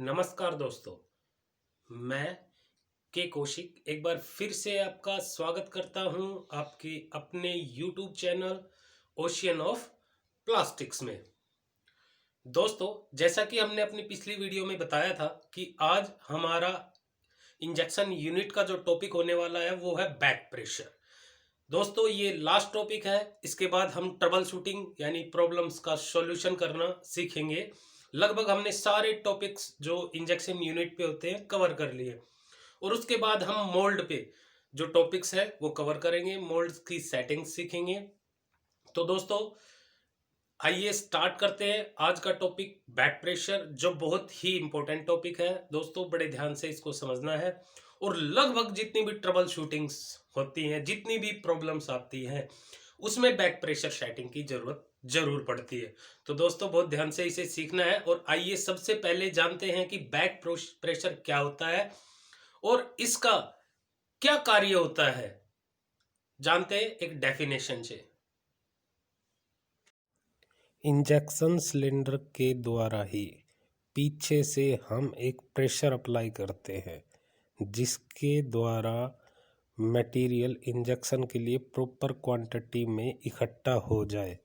नमस्कार दोस्तों, मैं के कौशिक एक बार फिर से आपका स्वागत करता हूं आपके अपने YouTube channel ocean of plastics में। दोस्तों, जैसा कि हमने अपनी पिछली वीडियो में बताया था कि आज हमारा इंजेक्शन यूनिट का जो टॉपिक होने वाला है वो है बैक प्रेशर। दोस्तों, ये लास्ट टॉपिक है। इसके बाद हम ट्रबल शूटिंग यानी प्रॉब्लम्स का सॉल्यूशन करना सीखेंगे। लगभग हमने सारे टॉपिक्स जो इंजेक्शन यूनिट पे होते हैं कवर कर लिए और उसके बाद हम मोल्ड पे जो टॉपिक्स है वो कवर करेंगे, मोल्ड्स की सेटिंग्स सीखेंगे। तो दोस्तों, आइए स्टार्ट करते हैं आज का टॉपिक बैक प्रेशर, जो बहुत ही इंपॉर्टेंट टॉपिक है। दोस्तों, बड़े ध्यान से इसको समझना है और लगभग जितनी भी ट्रबल शूटिंग्स होती हैं, जितनी भी प्रॉब्लम्स आती हैं, उसमें बैक प्रेशर सेटिंग की जरूरत जरूर पड़ती है। तो दोस्तों, बहुत ध्यान से इसे सीखना है और आइए सबसे पहले जानते हैं कि बैक प्रेशर क्या होता है और इसका क्या कार्य होता है। जानते हैं एक डेफिनेशन से। इंजेक्शन सिलेंडर के द्वारा ही पीछे से हम एक प्रेशर अप्लाई करते हैं जिसके द्वारा मटेरियल इंजेक्शन के लिए प्रॉपर क्वांटिटी में इकट्ठा हो जाए।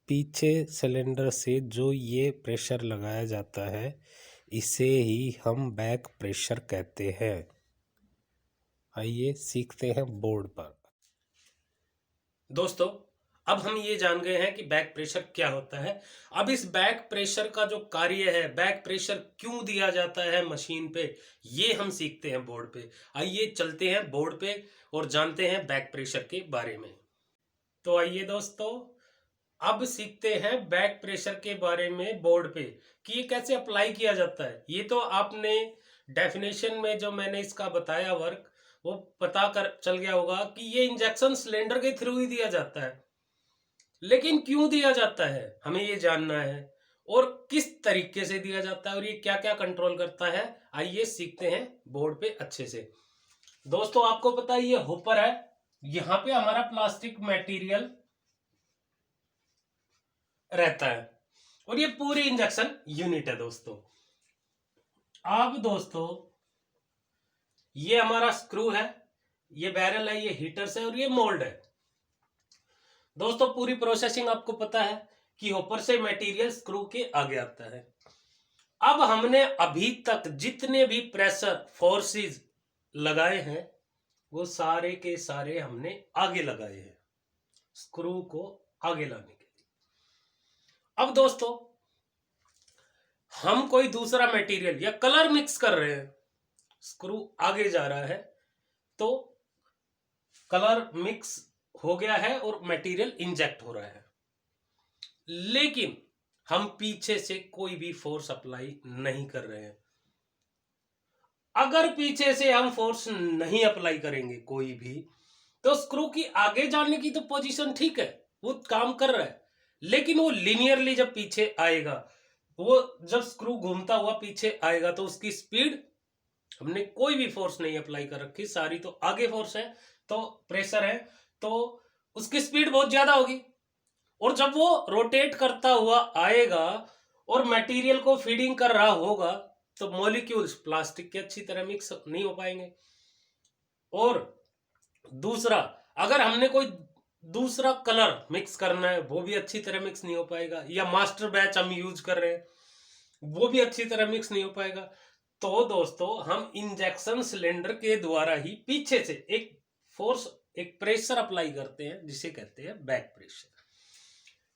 पीछे सिलेंडर से जो ये प्रेशर लगाया जाता है इसे ही हम बैक प्रेशर कहते हैं। आइए सीखते हैं बोर्ड पर। दोस्तों, अब हम ये जान गए हैं कि बैक प्रेशर क्या होता है। अब इस बैक प्रेशर का जो कार्य है, बैक प्रेशर क्यों दिया जाता है मशीन पे, ये हम सीखते हैं बोर्ड पे। आइए चलते हैं बोर्ड पे और जानते हैं बैक प्रेशर के बारे में। तो आइए दोस्तों, अब सीखते हैं बैक प्रेशर के बारे में बोर्ड पे कि ये कैसे अप्लाई किया जाता है। ये तो आपने डेफिनेशन में जो मैंने इसका बताया वर्क, वो पता कर चल गया होगा कि ये इंजेक्शन सिलेंडर के थ्रू ही दिया जाता है। लेकिन क्यों दिया जाता है हमें ये जानना है और किस तरीके से दिया जाता है और ये क्या क्या कंट्रोल करता है। आइए सीखते हैं बोर्ड पे अच्छे से। दोस्तों, आपको पता है ये होपर है, यहाँ पे हमारा प्लास्टिक मटेरियल रहता है और ये पूरी इंजेक्शन यूनिट है। दोस्तों, अब दोस्तों, ये हमारा स्क्रू है, ये बैरल है, ये हीटर्स है और ये मोल्ड है। दोस्तों, पूरी प्रोसेसिंग आपको पता है कि हॉपर से मटेरियल स्क्रू के आगे आता है। अब हमने अभी तक जितने भी प्रेशर फोर्सेस लगाए हैं वो सारे के सारे हमने आगे लगाए हैं, स्क्रू को आगे लाने के लिए। अब दोस्तों, हम कोई दूसरा मटेरियल या कलर मिक्स कर रहे हैं, स्क्रू आगे जा रहा है तो कलर मिक्स हो गया है और मटेरियल इंजेक्ट हो रहा है, लेकिन हम पीछे से कोई भी फोर्स अप्लाई नहीं कर रहे हैं। अगर पीछे से हम फोर्स नहीं अप्लाई करेंगे कोई भी, तो स्क्रू की आगे जाने की तो पोजीशन ठीक है, वो काम कर रहा है, लेकिन वो लिनियरली जब पीछे आएगा, वो जब स्क्रू घूमता हुआ पीछे आएगा तो उसकी स्पीड, हमने कोई भी फोर्स नहीं अप्लाई कर रखी, सारी तो आगे फोर्स है, तो प्रेशर है, तो उसकी स्पीड बहुत ज्यादा होगी। और जब वो रोटेट करता हुआ आएगा और मटेरियल को फीडिंग कर रहा होगा तो मॉलिक्यूल्स प्लास्टिक के अच्छी तरह मिक्स नहीं हो पाएंगे। और दूसरा, अगर हमने कोई दूसरा कलर मिक्स करना है वो भी अच्छी तरह मिक्स नहीं हो पाएगा, या मास्टर बैच हम यूज कर रहे हैं वो भी अच्छी तरह मिक्स नहीं हो पाएगा। तो दोस्तों, हम इंजेक्शन सिलेंडर के द्वारा ही पीछे से एक फोर्स, एक प्रेशर अप्लाई करते हैं जिसे कहते हैं बैक प्रेशर।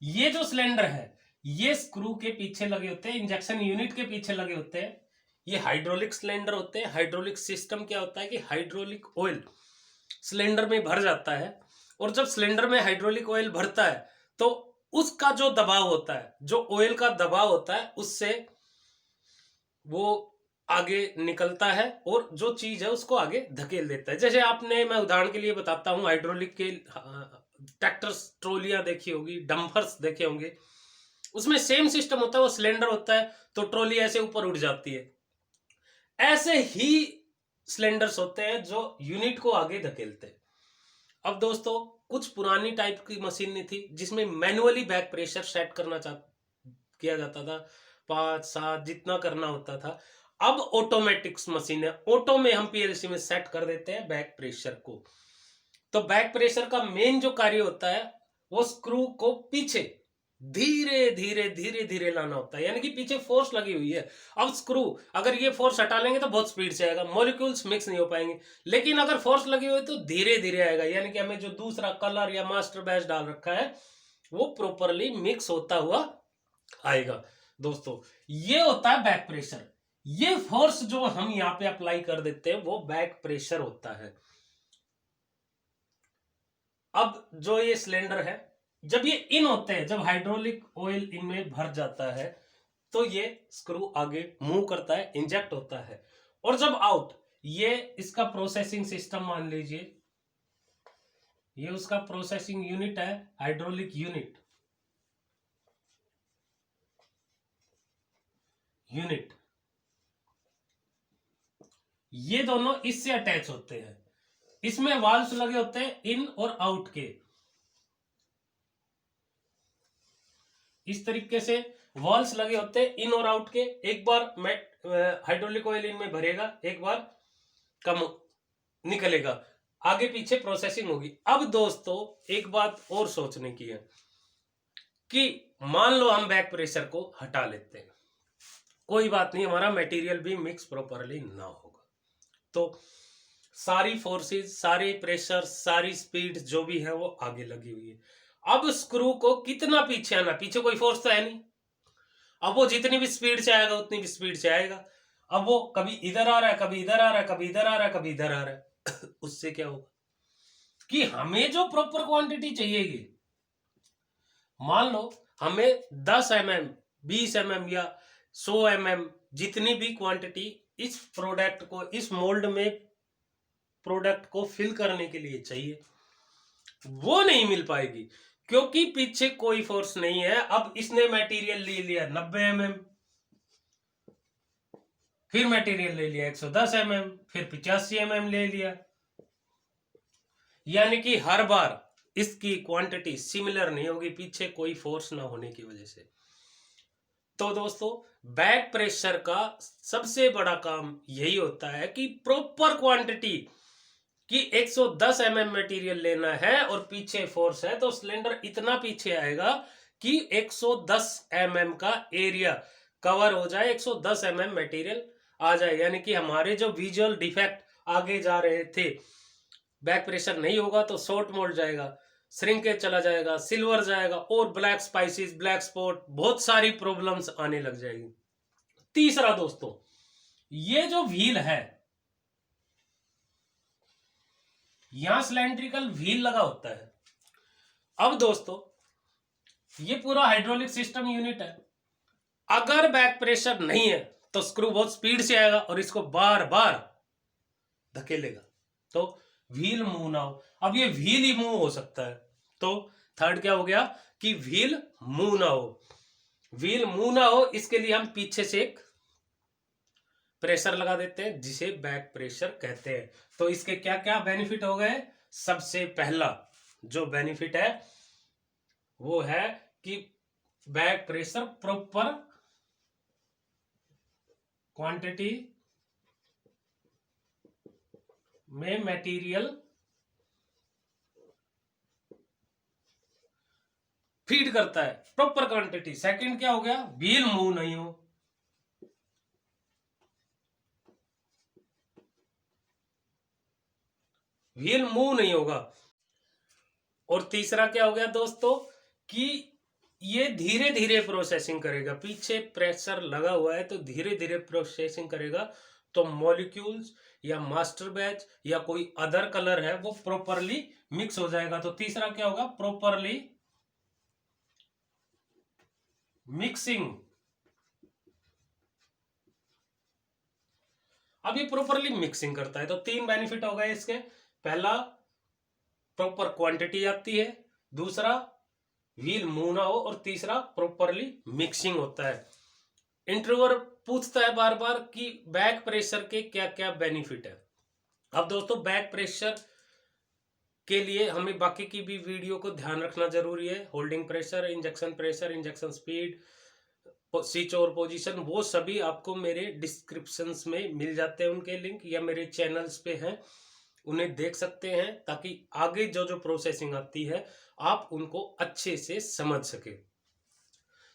ये जो सिलेंडर है ये स्क्रू के पीछे लगे होते हैं, इंजेक्शन यूनिट के पीछे लगे होते हैं। ये हाइड्रोलिक सिलेंडर होते हैं। हाइड्रोलिक सिस्टम क्या होता है कि हाइड्रोलिक ऑयल सिलेंडर में भर जाता है और जब सिलेंडर में हाइड्रोलिक ऑयल भरता है तो उसका जो दबाव होता है, जो ऑयल का दबाव होता है, उससे वो आगे निकलता है और जो चीज है उसको आगे धकेल देता है। जैसे आपने, मैं उदाहरण के लिए बताता हूं, हाइड्रोलिक के ट्रैक्टर ट्रॉलियां देखी होगी, डंपर्स देखे होंगे, उसमें सेम सिस्टम होता है। वो सिलेंडर होता है तो ट्रॉली ऐसे ऊपर उठ जाती है। ऐसे ही सिलेंडर्स होते हैं जो यूनिट को आगे धकेलते हैं। अब दोस्तों, कुछ पुरानी टाइप की मशीन नहीं थी जिसमें मैनुअली बैक प्रेशर सेट करना किया जाता था, 5 7 जितना करना होता था। अब ऑटोमेटिक्स मशीन है, ऑटो में हम पीएलसी में सेट कर देते हैं बैक प्रेशर को। तो बैक प्रेशर का मेन जो कार्य होता है वो स्क्रू को पीछे धीरे धीरे धीरे धीरे लाना होता है, यानी कि पीछे फोर्स लगी हुई है। अब स्क्रू अगर ये फोर्स हटा लेंगे तो बहुत स्पीड से आएगा, मॉलिक्यूल्स मिक्स नहीं हो पाएंगे। लेकिन अगर फोर्स लगी हुई तो धीरे धीरे आएगा, यानी कि हमें जो दूसरा कलर या मास्टर बैच डाल रखा है वो प्रॉपरली मिक्स होता हुआ आएगा। दोस्तों ये होता है बैक प्रेशर। ये फोर्स जो हम यहाँ पे अप्लाई कर देते हैं वो बैक प्रेशर होता है। अब जो ये सिलेंडर है, जब ये इन होते हैं, जब हाइड्रोलिक ऑयल इनमें भर जाता है तो ये स्क्रू आगे मूव करता है, इंजेक्ट होता है। और जब आउट, ये इसका प्रोसेसिंग सिस्टम मान लीजिए, ये उसका प्रोसेसिंग यूनिट है, हाइड्रोलिक यूनिट ये दोनों इससे अटैच होते हैं। इसमें वाल्व्स लगे होते हैं इन और आउट के। इस तरीके से वाल्व्स लगे होते हैं इन और आउट के। एक बार हाइड्रोलिक ऑयल इनमें भरेगा, एक बार कम निकलेगा, आगे पीछे प्रोसेसिंग होगी। अब दोस्तों एक बात और सोचने की है कि मान लो हम बैक प्रेशर को हटा लेते हैं, कोई बात नहीं, हमारा मटेरियल भी मिक्स प्रॉपरली ना होगा, तो सारी फोर्सेस, सारे प्रेशर, सारी स्पीड जो भी है वो आगे लगी हुई है। अब स्क्रू को कितना पीछे आना, पीछे कोई फोर्स तो है नहीं, अब वो जितनी भी स्पीड से आएगा उतनी भी स्पीड से आएगा। अब वो कभी इधर आ रहा है, कभी इधर आ रहा है, कभी इधर आ रहा है, कभी इधर आ रहा है उससे क्या होगा कि हमें जो प्रॉपर क्वांटिटी चाहिएगी, मान लो हमें 10 mm, 20 mm या 100 mm जितनी भी क्वांटिटी इस प्रोडक्ट को, इस मोल्ड में प्रोडक्ट को फिल करने के लिए चाहिए, वो नहीं मिल पाएगी क्योंकि पीछे कोई फोर्स नहीं है। अब इसने मटेरियल ले लिया 90 mm, फिर मटेरियल ले लिया 110 mm, फिर 85 mm ले लिया, यानी कि हर बार इसकी क्वांटिटी सिमिलर नहीं होगी, पीछे कोई फोर्स ना होने की वजह से। तो दोस्तों बैक प्रेशर का सबसे बड़ा काम यही होता है कि प्रॉपर क्वांटिटी कि 110 mm मटेरियल लेना है और पीछे फोर्स है तो सिलेंडर इतना पीछे आएगा कि 110 mm का एरिया कवर हो जाए, 110 mm मटेरियल आ जाए, यानी कि हमारे जो विजुअल डिफेक्ट आगे जा रहे थे, बैक प्रेशर नहीं होगा तो शॉर्ट मोल्ड जाएगा, श्रिंकेज चला जाएगा, सिल्वर जाएगा और ब्लैक स्पाइसेस, ब्लैक स्पॉट, बहुत सारी प्रॉब्लम्स आने लग जाएगी। तीसरा दोस्तों, ये जो व्हील है, यहां सिलेंड्रिकल व्हील लगा होता है। अब दोस्तों ये पूरा हाइड्रोलिक सिस्टम यूनिट है, अगर बैक प्रेशर नहीं है तो स्क्रू बहुत स्पीड से आएगा और इसको बार बार धकेलेगा तो व्हील मूव ना हो। अब ये व्हील ही मूव हो सकता है, तो थर्ड क्या हो गया कि व्हील मूव ना हो। व्हील मूव ना हो इसके लिए हम पीछे से एक प्रेशर लगा देते हैं जिसे बैक प्रेशर कहते हैं। तो इसके क्या क्या बेनिफिट हो गए? सबसे पहला जो बेनिफिट है वो है कि बैक प्रेशर प्रॉपर क्वांटिटी में मटेरियल फीड करता है, प्रॉपर क्वांटिटी। सेकंड क्या हो गया? व्हील मूव नहीं हो। व्हील मूव नहीं होगा। और तीसरा क्या हो गया दोस्तों कि ये धीरे धीरे प्रोसेसिंग करेगा, पीछे प्रेशर लगा हुआ है तो धीरे धीरे प्रोसेसिंग करेगा, तो मॉलिक्यूल्स या मास्टर बैच या कोई अदर कलर है वो प्रॉपरली मिक्स हो जाएगा। तो तीसरा क्या होगा? Properly mixing. अब ये प्रॉपरली मिक्सिंग करता है तो तीन बेनिफिट हो गए इसके। पहला प्रॉपर क्वांटिटी आती है, दूसरा व्हील मूव ना हो और तीसरा प्रॉपरली मिक्सिंग होता है। इंटरव्यूअर पूछता है बार बार कि बैक प्रेशर के क्या क्या बेनिफिट है। अब दोस्तों बैक प्रेशर के लिए हमें बाकी की भी वीडियो को ध्यान रखना जरूरी है। Holding pressure, injection speed, switch और पोजीशन, वो सभी आपको मेरे डिस्क्रिप्शंस में मिल जाते हैं उनके लिंक, या मेरे चैनल्स पे हैं, उन्हें देख सकते हैं, ताकि आगे जो जो प्रोसेसिंग आती है आप उनको अच्छे से समझ सके।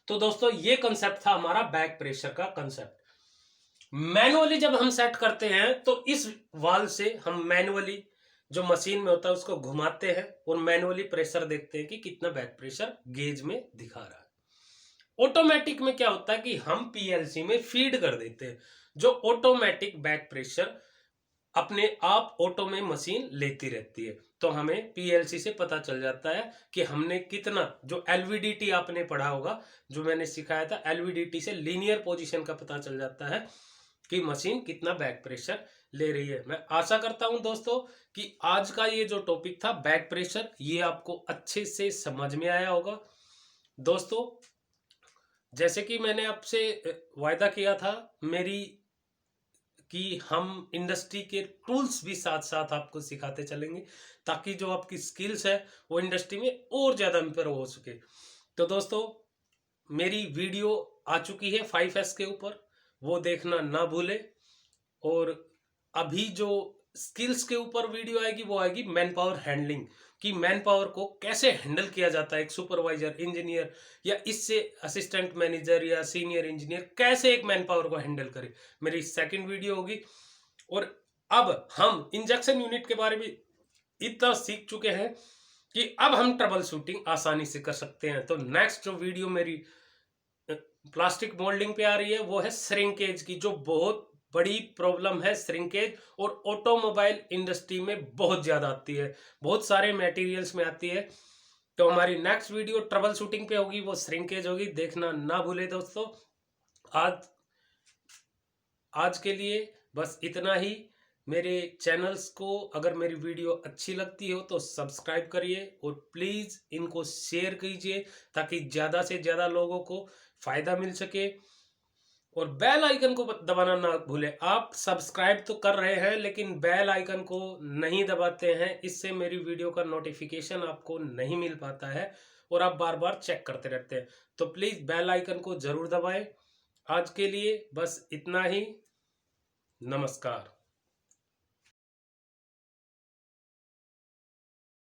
तो दोस्तों ये कंसेप्ट था हमारा बैक प्रेशर का कंसेप्ट। मैनुअली जब हम सेट करते हैं तो इस वाल्व से हम मैनुअली जो मशीन में होता है उसको घुमाते हैं और मैनुअली प्रेशर देखते हैं कि कितना बैक प्रेशर गेज में दिखा रहा है। ऑटोमेटिक में क्या होता है कि हम पीएलसी में फीड कर देते हैं, जो ऑटोमेटिक बैक प्रेशर अपने आप ऑटो में मशीन लेती रहती है। तो हमें पीएलसी से पता चल जाता है कि हमने कितना, जो एलवीडीटी आपने पढ़ा होगा, जो मैंने सिखाया था, एलवीडीटी से लीनियर पोजीशन का पता चल जाता है कि मशीन कितना बैक प्रेशर ले रही है। मैं आशा करता हूं दोस्तों कि आज का ये जो टॉपिक था बैक प्रेशर, ये आपको अच्छे से समझ में आया होगा। दोस्तों जैसे कि मैंने आपसे वायदा किया था मेरी, कि हम इंडस्ट्री के टूल्स भी साथ साथ आपको सिखाते चलेंगे, ताकि जो आपकी स्किल्स है वो इंडस्ट्री में और ज़्यादा इम्प्रूव हो सके। तो दोस्तों मेरी वीडियो आ चुकी है 5S के ऊपर, वो देखना ना भूले। और अभी जो स्किल्स के ऊपर वीडियो आएगी वो आएगी मैन पावर हैंडलिंग, कि मैन पावर को कैसे हैंडल किया जाता है, एक सुपरवाइजर, इंजीनियर या इससे असिस्टेंट मैनेजर या सीनियर इंजीनियर कैसे एक मैन पावर को हैंडल करे, मेरी सेकंड वीडियो होगी। और अब हम इंजेक्शन यूनिट के बारे में इतना सीख चुके हैं कि अब हम ट्रबल शूटिंग आसानी से कर सकते हैं। तो नेक्स्ट जो वीडियो मेरी प्लास्टिक मोल्डिंग पे आ रही है वो है श्रिंकेज की, जो बहुत बड़ी प्रॉब्लम है श्रिंकेज, और ऑटोमोबाइल इंडस्ट्री में बहुत ज्यादा आती है, बहुत सारे मटेरियल्स में आती है। तो हमारी नेक्स्ट वीडियो ट्रबल शूटिंग पे होगी, वो श्रिंकेज होगी, देखना ना भूले दोस्तों। आज के लिए बस इतना ही। मेरे चैनल्स को अगर मेरी वीडियो अच्छी लगती हो तो सब्सक्राइब करिए और प्लीज़ इनको शेयर कीजिए, ताकि ज़्यादा से ज़्यादा लोगों को फ़ायदा मिल सके। और बेल आइकन को दबाना ना भूलें। आप सब्सक्राइब तो कर रहे हैं लेकिन बेल आइकन को नहीं दबाते हैं, इससे मेरी वीडियो का नोटिफिकेशन आपको नहीं मिल पाता है और आप बार बार चेक करते रहते हैं। तो प्लीज़ बेल आइकन को ज़रूर दबाएं। आज के लिए बस इतना ही। नमस्कार।